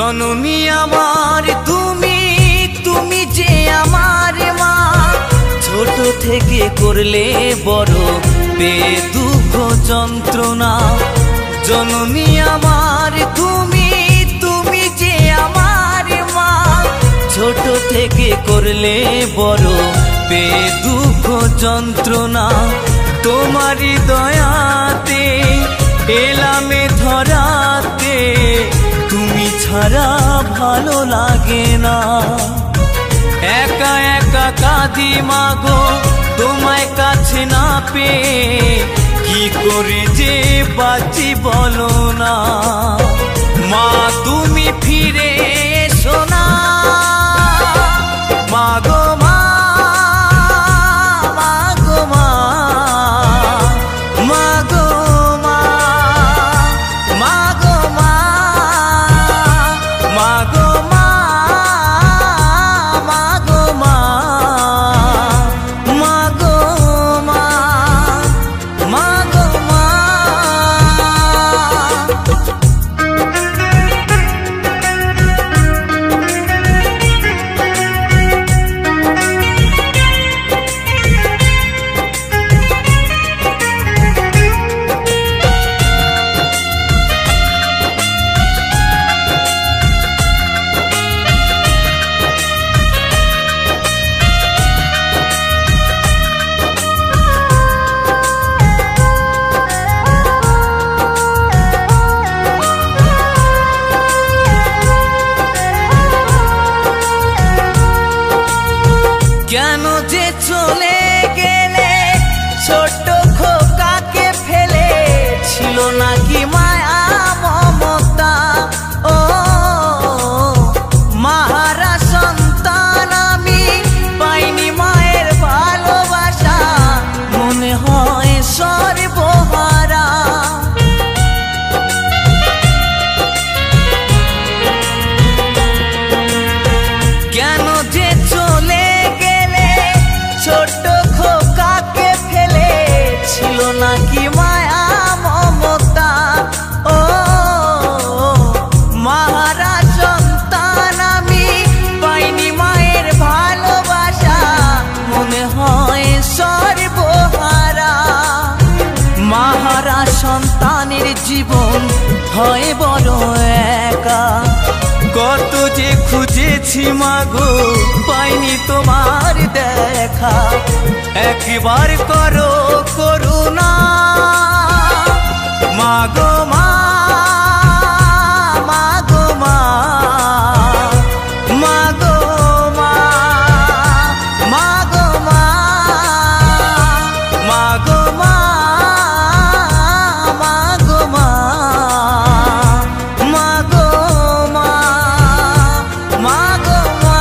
जननी आमार तुमी तुमी जे आमार मा छोट थेके करले बड़ बेदुख जंत्रणा जननी आमार तुमी तुमी जे आमार मा छोट थेके करले बड़ बेदुख जंत्रणा तुम्हारी दयाते एलामे धराते तुमी छाड़ा भालो लागे ना एका एका काঁদি मागो তোমায় কাছে না পেয়ে কি করে যে বাঁচি বলো না মা তুমি ফিরে এসো না মাগো মা মাগো মা মাগো মা মাগো মা মাগো মা মাগো মা মাগো মা মাগো মা কেন যে চলে গেলে ছোট খোকাকে ফেলে ছিল নাকি মায়া মমতা ও মাহারা সন্তান আমি পাইনি মায়ের ভালোবাসা মনে হয় সর্বহারা কেন যে চলে ছোট খোকাকে ফেলে ছিল নাকি মায়া মমতা ও মাহারা সন্তান আমি পাইনি মায়ের ভালোবাসা মনে হয় সর্বহারা মাহারা সন্তানের জীবন হয় বড় একা কত যে খুঁজেছি মাগো পাইনি তোমার দেখা একবার করো করুণা মাগো মা মাগো মা মাগো মা মাগো মা মাগো মা মাগো মা মাগো মা মাগো মা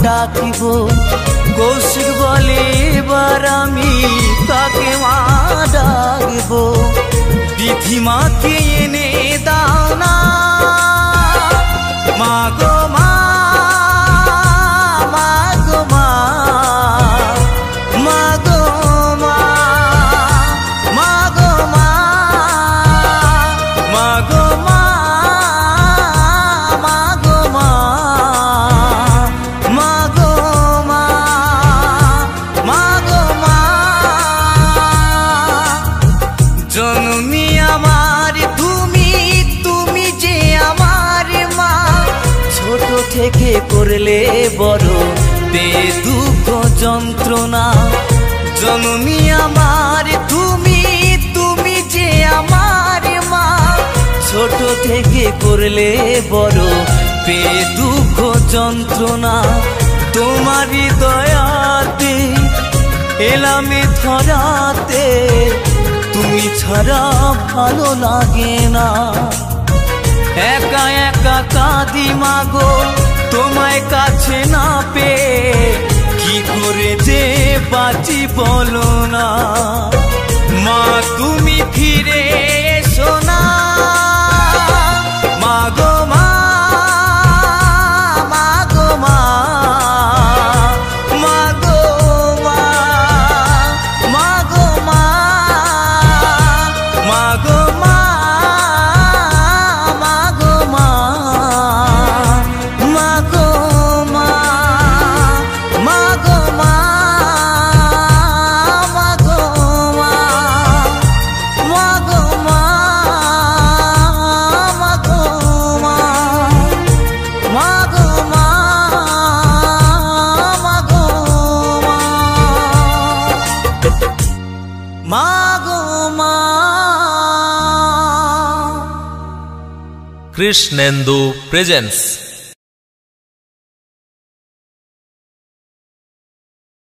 ডাকিব কৌশিক বলে এবার আমি কাকে মা ডাকব বিধিমাকে এনে দাও না মা গো মা মা গো মা মা গো মা মা গো মা মা গো মা মা গো মা মা গো মা মা গো মা জননী আমার তুমি তুমি যে আমার মা ছোট থেকে করলে বড় বে দুঃখ যন্ত্রণা জননী আমার তুমি তুমি যে আমার মা ছোট থেকে করলে বড় বে দুঃখ যন্ত্রণা তোমারই দয়াতে এলামে ধরাতে তুমি ছাড়া ভালো লাগে না একা একা কাঁদি মাগো তোমায় কাছে না পেয়ে কি করে যে বাঁচি বলো না মা তুমি ফিরে এসো না মা গো মা মা গো মা মা গো মা মা গো মা মা গো মা মা গো মা মা গো মা মা গো মা মা গো মা মা গো মা মা গো মা মা গো মা মা গো মা মা গো মা কৃষ্ণেন্দু প্রেজেন্স।